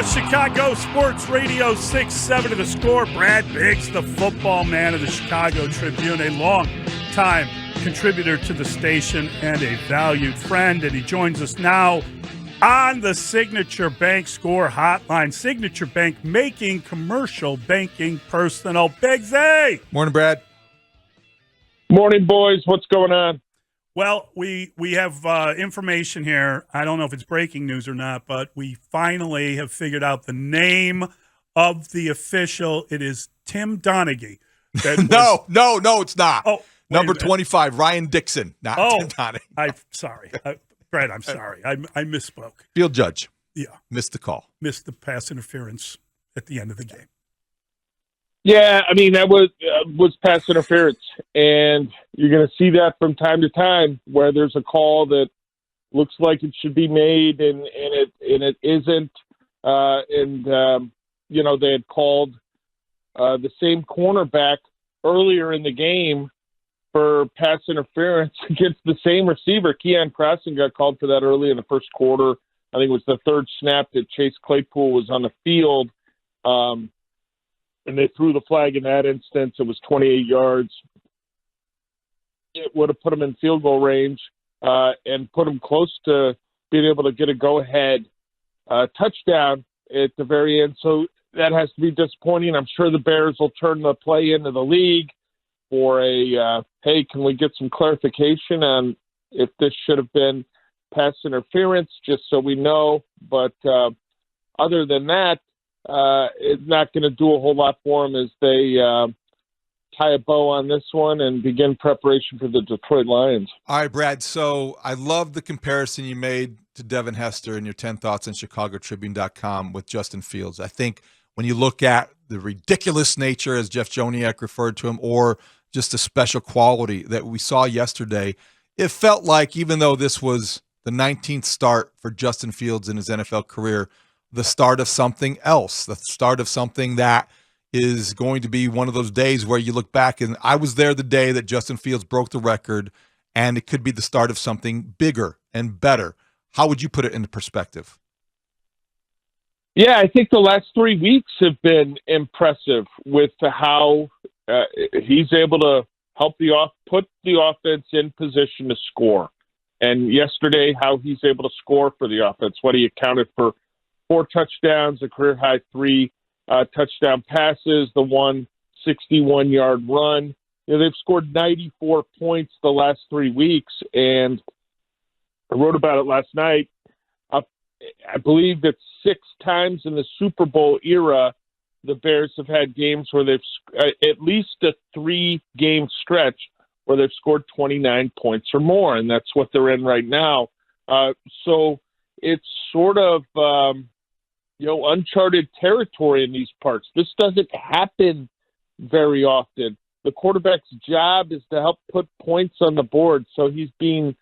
Chicago Sports Radio 6-7 to the score. Brad Biggs, the football man of the Chicago Tribune, a long-time contributor to the station and a valued friend. And he joins us now on the Signature Bank Score Hotline. Signature Bank, making commercial banking personal. Biggsy! Morning, Brad. Morning, boys. What's going on? Well, we have information here. I don't know if it's breaking news or not, but we finally have figured out the name of the official. It is Tim Donaghy. No, it's not. Oh, number 25, Ryan Dixon, not Tim Donaghy. I'm sorry. Brad, I'm sorry. I misspoke. Field judge. Yeah. Missed the call. Missed the pass interference at the end of the game. Yeah, I mean, that was pass interference, and you're going to see that from time to time where there's a call that looks like it should be made and it isn't. They had called the same cornerback earlier in the game for pass interference against the same receiver. Keon Crossan got called for that early in the first quarter. I think it was the third snap that Chase Claypool was on the field. And they threw the flag in that instance. It was 28 yards. It would have put them in field goal range and put them close to being able to get a go-ahead touchdown at the very end. So that has to be disappointing. I'm sure the Bears will turn the play into the league for hey, can we get some clarification on if this should have been pass interference, just so we know. But other than that, it's not going to do a whole lot for them as they tie a bow on this one and begin preparation for the Detroit Lions. All right, Brad. So I love the comparison you made to Devin Hester in your 10 thoughts on ChicagoTribune.com with Justin Fields. I think when you look at the ridiculous nature, as Jeff Joniak referred to him, or just the special quality that we saw yesterday, it felt like even though this was the 19th start for Justin Fields in his NFL career, the start of something else, the start of something that is going to be one of those days where you look back, and I was there the day that Justin Fields broke the record, and it could be the start of something bigger and better. How would you put it into perspective? Yeah, I think the last 3 weeks have been impressive with how he's able to help put the offense in position to score. And yesterday, how he's able to score for the offense, what he accounted for 4 touchdowns, a career-high 3 touchdown passes, the 1 61-yard run. They've scored 94 points the last 3 weeks, and I wrote about it last night. I believe that 6 times in the Super Bowl era, the Bears have had games where they've at least a 3-game stretch where they've scored 29 points or more, and that's what they're in right now. So it's sort of uncharted territory in these parts. This doesn't happen very often. The quarterback's job is to help put points on the board, so he's being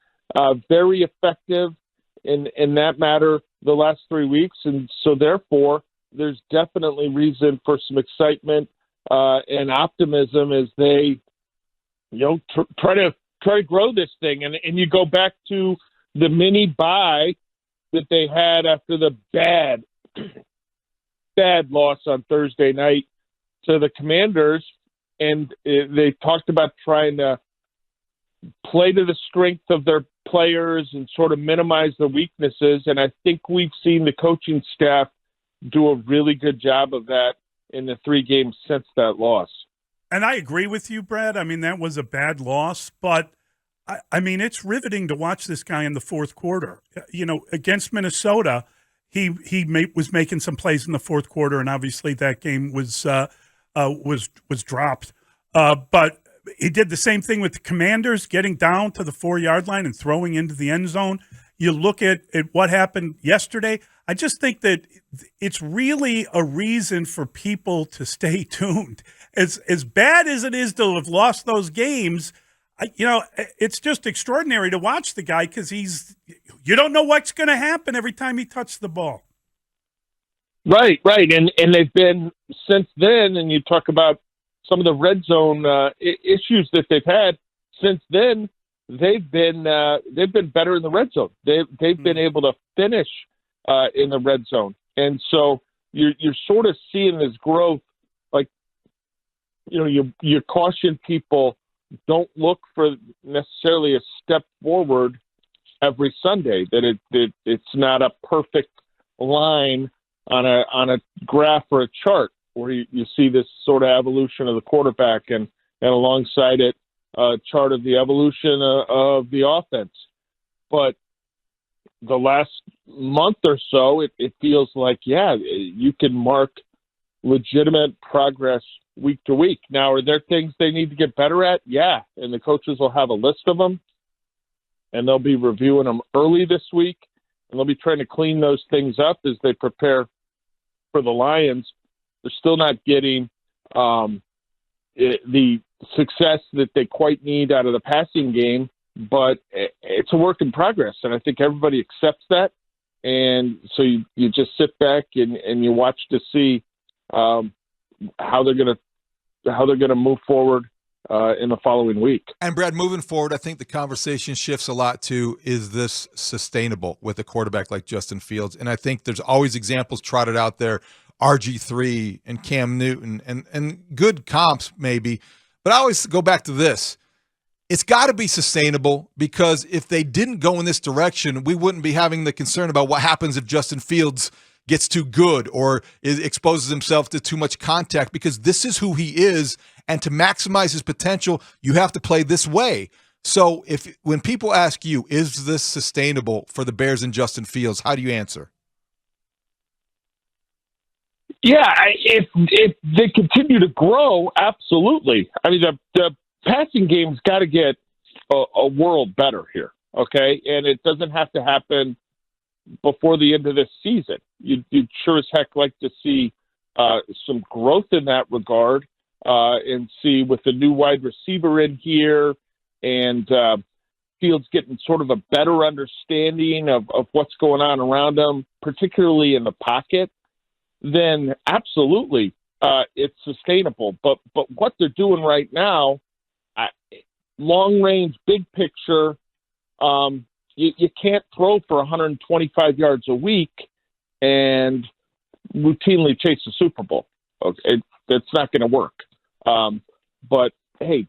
very effective in that matter the last 3 weeks, and so therefore there's definitely reason for some excitement and optimism as they try to grow this thing. And you go back to the mini bye that they had after the bad loss on Thursday night to the Commanders, and they talked about trying to play to the strength of their players and sort of minimize the weaknesses, and I think we've seen the coaching staff do a really good job of that in the 3 games since that loss. And I agree with you, Brad. I mean, that was a bad loss, but I mean, it's riveting to watch this guy in the fourth quarter. Against Minnesota, he was making some plays in the fourth quarter, and obviously that game was dropped. But he did the same thing with the Commanders, getting down to the 4-yard line and throwing into the end zone. You look at what happened yesterday. I just think that it's really a reason for people to stay tuned. As bad as it is to have lost those games, it's just extraordinary to watch the guy because you don't know what's going to happen every time he touches the ball. Right. And they've been since then, and you talk about some of the red zone issues that they've had since then. They've been better in the red zone. They've been able to finish in the red zone, and so you're sort of seeing this growth. Like, you caution people, don't look for necessarily a step forward every Sunday, that it's not a perfect line on a graph or a chart where you see this sort of evolution of the quarterback and alongside it a chart of the evolution of the offense. But the last month or so, it feels like, you can mark legitimate progress week to week. Now, are there things they need to get better at? Yeah, and the coaches will have a list of them, and they'll be reviewing them early this week, and they'll be trying to clean those things up as they prepare for the Lions. They're still not getting the success that they quite need out of the passing game, but it's a work in progress, and I think everybody accepts that. And so you just sit back and you watch to see how they're gonna move forward in the following week. And Brad, moving forward, I think the conversation shifts a lot to, is this sustainable with a quarterback like Justin Fields? And I think there's always examples trotted out there, RG3 and Cam Newton and good comps maybe. But I always go back to this. It's got to be sustainable, because if they didn't go in this direction, we wouldn't be having the concern about what happens if Justin Fields gets too good or exposes himself to too much contact, because this is who he is. And to maximize his potential, you have to play this way. So when people ask you, is this sustainable for the Bears and Justin Fields, how do you answer? Yeah, if they continue to grow, absolutely. I mean, the passing game's got to get a world better here, okay? And it doesn't have to happen before the end of this season. You'd sure as heck like to see some growth in that regard, and see with the new wide receiver in here and Fields getting sort of a better understanding of what's going on around him, particularly in the pocket, then absolutely it's sustainable. But what they're doing right now, long range, big picture, you can't throw for 125 yards a week and routinely chase the Super Bowl. Okay, that's not going to work. But hey,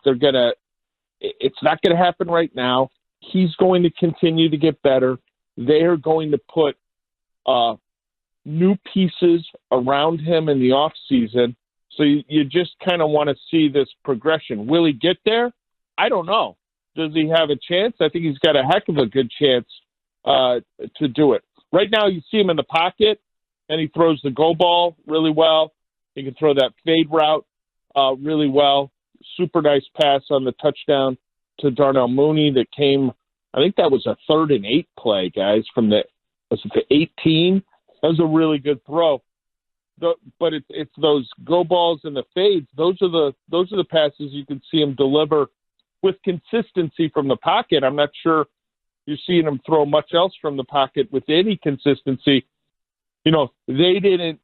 it's not going to happen right now. He's going to continue to get better. They are going to put new pieces around him in the off season. So you just kind of want to see this progression. Will he get there? I don't know. Does he have a chance? I think he's got a heck of a good chance to do it. Right now, you see him in the pocket, and he throws the go ball really well. He can throw that fade route really well. Super nice pass on the touchdown to Darnell Mooney that came, I think that was a 3rd and 8 play, guys, from the 18. That was a really good throw. But it's those go balls and the fades. Those are the passes you can see him deliver with consistency from the pocket. I'm not sure you're seeing him throw much else from the pocket with any consistency. They didn't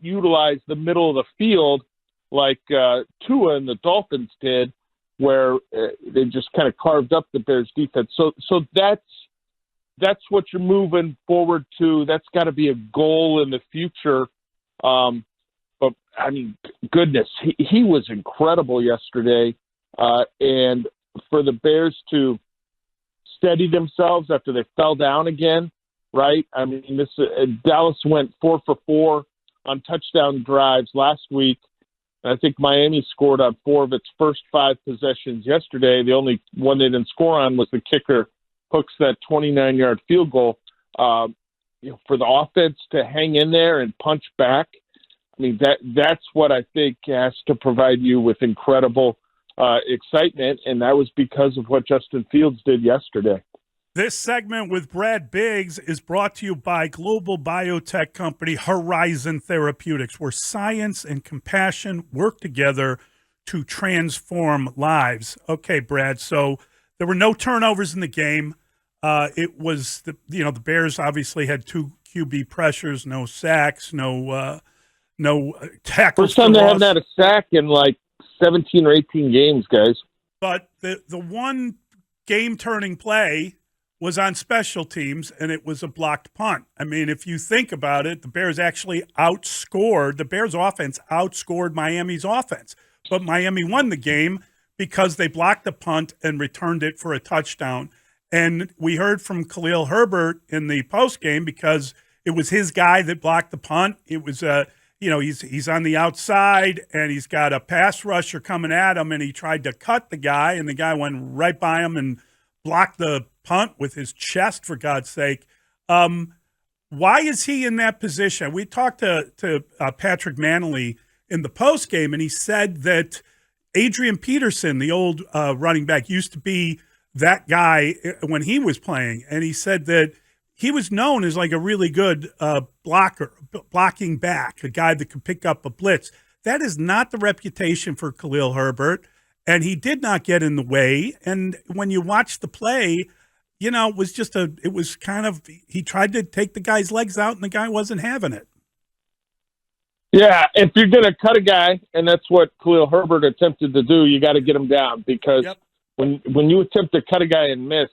utilize the middle of the field like Tua and the Dolphins did, where they just kind of carved up the Bears defense. So that's what you're moving forward to. That's got to be a goal in the future. But I mean, goodness, he was incredible yesterday. And for the Bears to steady themselves after they fell down again, right? I mean, Dallas went 4 for 4 on touchdown drives last week. And I think Miami scored on 4 of its first 5 possessions yesterday. The only one they didn't score on was the kicker hooks that 29-yard field goal. For the offense to hang in there and punch back, I mean, that's what I think has to provide you with incredible excitement, and that was because of what Justin Fields did yesterday. This segment with Brad Biggs is brought to you by global biotech company Horizon Therapeutics, where science and compassion work together to transform lives. Okay, Brad, so there were no turnovers in the game. It was the Bears obviously had 2 QB pressures, no sacks, no tackles. First time they haven't had a sack in like 17 or 18 games, guys. But the one game-turning play was on special teams, and it was a blocked punt. I mean, if you think about it, the Bears actually the Bears offense outscored Miami's offense. But Miami won the game because they blocked the punt and returned it for a touchdown. And we heard from Khalil Herbert in the postgame because it was his guy that blocked the punt. It was he's on the outside, and he's got a pass rusher coming at him, and he tried to cut the guy, and the guy went right by him and blocked the punt with his chest, for God's sake. Why is he in that position? We talked to Patrick Manley in the postgame, and he said that Adrian Peterson, the old running back, used to be that guy when he was playing, and he said that he was known as like a really good blocking back, a guy that could pick up a blitz. That is not the reputation for Khalil Herbert, and he did not get in the way. And when you watch the play, it was kind of, he tried to take the guy's legs out, and the guy wasn't having it. Yeah, if you're going to cut a guy, and that's what Khalil Herbert attempted to do, you got to get him down, because when you attempt to cut a guy and miss,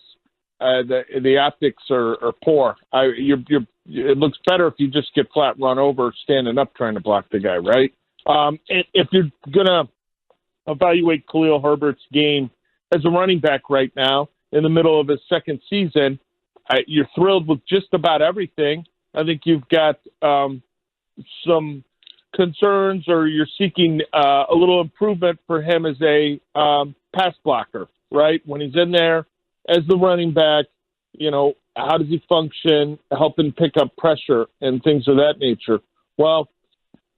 the optics are poor. It looks better if you just get flat run over standing up trying to block the guy, right? If you're going to evaluate Khalil Herbert's game as a running back right now, in the middle of his second season, you're thrilled with just about everything. I think you've got some concerns, or you're seeking a little improvement for him as a pass blocker, right? When he's in there as the running back, how does he function, helping pick up pressure and things of that nature? Well,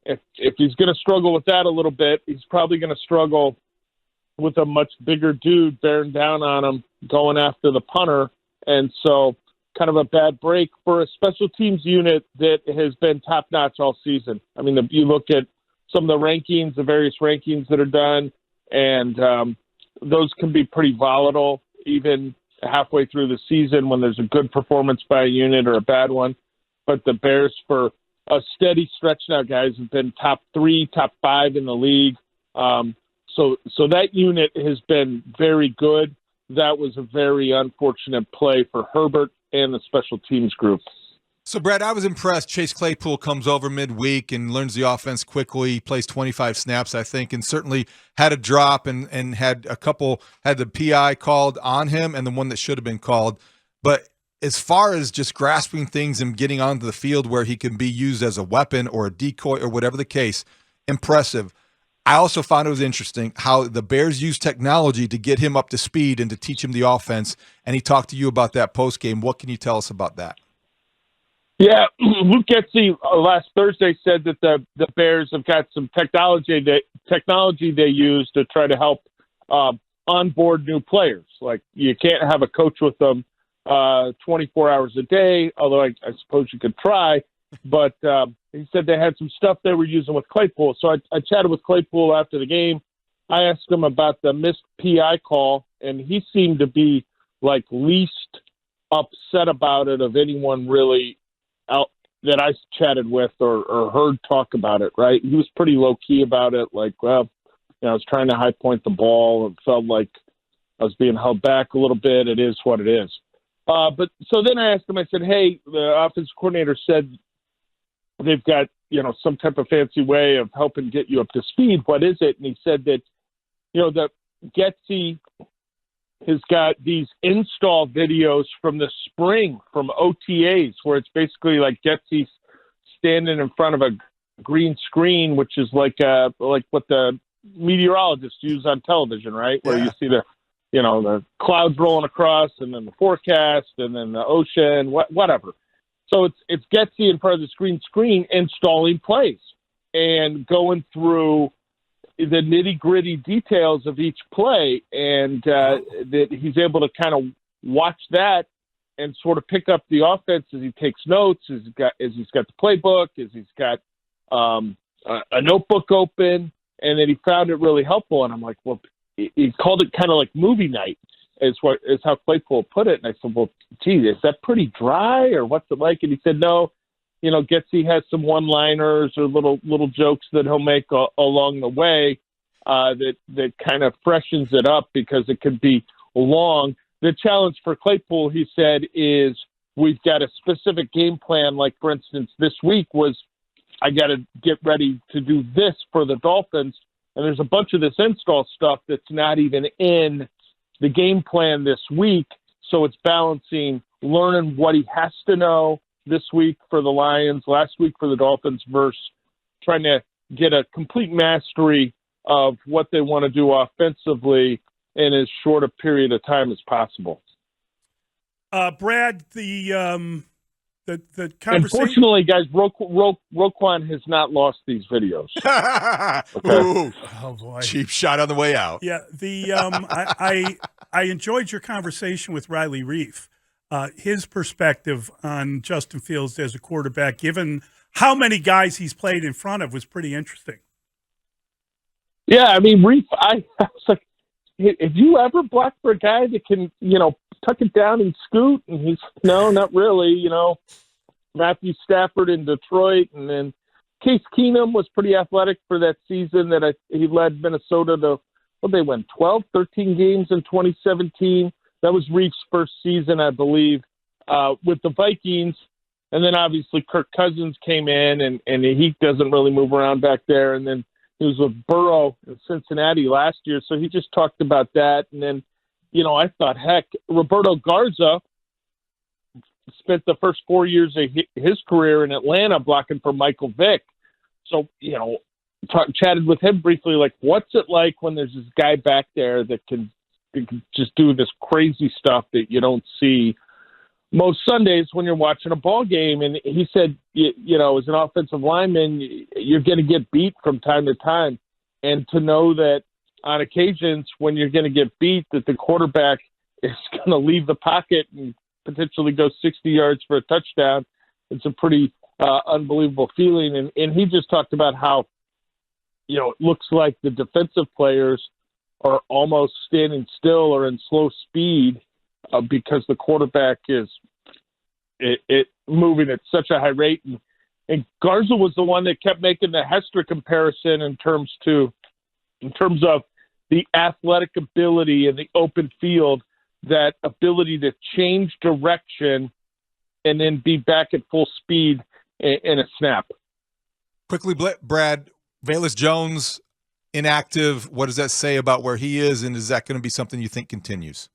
if he's going to struggle with that a little bit, he's probably going to struggle with a much bigger dude bearing down on him, going after the punter. And so kind of a bad break for a special teams unit that has been top-notch all season. I mean, you look at some of the rankings, the various rankings that are done, and those can be pretty volatile even halfway through the season when there's a good performance by a unit or a bad one. But the Bears, for a steady stretch now, guys, have been top 3, top 5 in the league. So that unit has been very good. That was a very unfortunate play for Herbert and the special teams group. So, Brad, I was impressed. Chase Claypool comes over midweek and learns the offense quickly. He plays 25 snaps, I think, and certainly had a drop and had the PI called on him and the one that should have been called. But as far as just grasping things and getting onto the field where he can be used as a weapon or a decoy or whatever the case, impressive. I also found it was interesting how the Bears use technology to get him up to speed and to teach him the offense. And he talked to you about that post game. What can you tell us about that? Yeah, Luke Getty last Thursday said that the Bears have got some technology they use to try to help onboard new players. Like, you can't have a coach with them 24 hours a day, although I suppose you could try. But he said they had some stuff they were using with Claypool. So I chatted with Claypool after the game. I asked him about the missed PI call, and he seemed to be like least upset about it of anyone really out that I chatted with or heard talk about it, right? He was pretty low-key about it, like, well, I was trying to high point the ball and felt like I was being held back a little bit. It is what it is. But so then I asked him, I said, hey, the offensive coordinator said they've got, some type of fancy way of helping get you up to speed. What is it? And he said that, that Getty has got these install videos from the spring from OTAs where it's basically like Getty standing in front of a green screen, which is like what the meteorologists use on television, right? Where you see the clouds rolling across and then the forecast and then the ocean, whatever. So it's Getty in front of the green screen installing plays and going through the nitty-gritty details of each play, and that he's able to kind of watch that and sort of pick up the offense as he takes notes, as he's got the playbook, as he's got a notebook open, and that he found it really helpful. And I'm like, well, he called it kind of like movie night, is how Claypool put it. And I said, well, gee, is that pretty dry or what's it like? And he said, no. Getty has some one-liners or little jokes that he'll make along the way that kind of freshens it up because it could be long. the challenge for Claypool, he said, is we've got a specific game plan. Like, for instance, this week was I got to get ready to do this for the Dolphins. And there's a bunch of this install stuff that's not even in the game plan this week. So it's balancing learning what he has to know this week for the Lions, last week for the Dolphins, versus trying to get a complete mastery of what they want to do offensively in as short a period of time as possible. Brad, the conversation. Unfortunately, guys, Roquan has not lost these videos. Okay. Ooh, oh boy, cheap shot on the way out. Yeah, I enjoyed your conversation with Riley Reif. His perspective on Justin Fields as a quarterback, given how many guys he's played in front of, was pretty interesting. Yeah, I mean, Reif, I was like, have you ever blocked for a guy that can, tuck it down and scoot? And he's, no, not really. Matthew Stafford in Detroit, and then Case Keenum was pretty athletic for that season that he led Minnesota to, they won 12, 13 games in 2017. That was Reif's first season, I believe, with the Vikings. And then obviously Kirk Cousins came in, and he doesn't really move around back there. And then he was with Burrow in Cincinnati last year, so he just talked about that. And then, I thought, heck, Roberto Garza spent the first 4 years of his career in Atlanta blocking for Michael Vick. So, chatted with him briefly, like, what's it like when there's this guy back there that can just do this crazy stuff that you don't see most Sundays when you're watching a ball game? And he said, as an offensive lineman, you're going to get beat from time to time. And to know that on occasions when you're going to get beat, that the quarterback is going to leave the pocket and potentially go 60 yards for a touchdown, it's a pretty unbelievable feeling. And he just talked about how, it looks like the defensive players are almost standing still or in slow speed because the quarterback is moving at such a high rate. And Garza was the one that kept making the Hester comparison in terms of the athletic ability in the open field, that ability to change direction and then be back at full speed in a snap. Quickly, Brad, Velus Jones inactive. What does that say about where he is, and is that going to be something you think continues?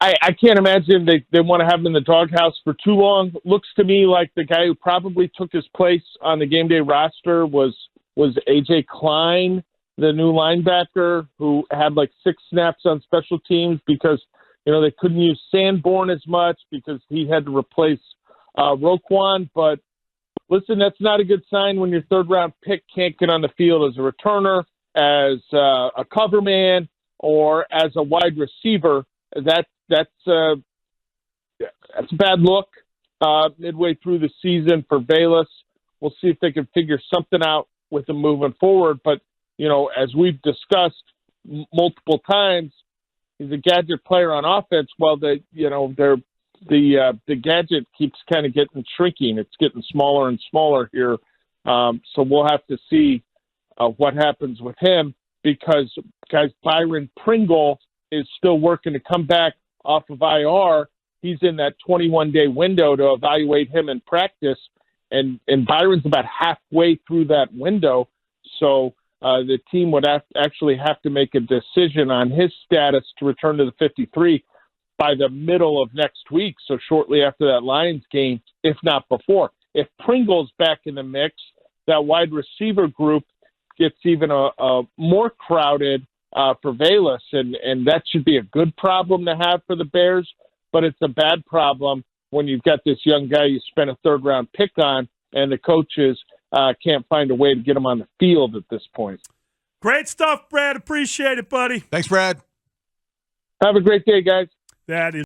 I can't imagine they want to have him in the doghouse for too long. Looks to me like the guy who probably took his place on the game day roster was A.J. Klein, the new linebacker, who had like 6 snaps on special teams because, they couldn't use Sanborn as much because he had to replace Roquan. But listen, that's not a good sign when your third-round pick can't get on the field as a returner, as a cover man, or as a wide receiver. That's a bad look midway through the season for Velus. We'll see if they can figure something out with him moving forward. But, as we've discussed multiple times, he's a gadget player on offense. Well, the gadget keeps kind of shrinking. It's getting smaller and smaller here. So we'll have to see what happens with him, because guys, Byron Pringle is still working to come back off of IR. He's in that 21-day window to evaluate him in practice, and Byron's about halfway through that window. So the team would actually have to make a decision on his status to return to the 53 by the middle of next week, so shortly after that Lions game, if not before. If Pringle's back in the mix, that wide receiver group gets even a more crowded for Velus, and that should be a good problem to have for the Bears, but it's a bad problem when you've got this young guy you spent a third-round pick on, and the coaches can't find a way to get him on the field at this point. Great stuff, Brad. Appreciate it, buddy. Thanks, Brad. Have a great day, guys. That is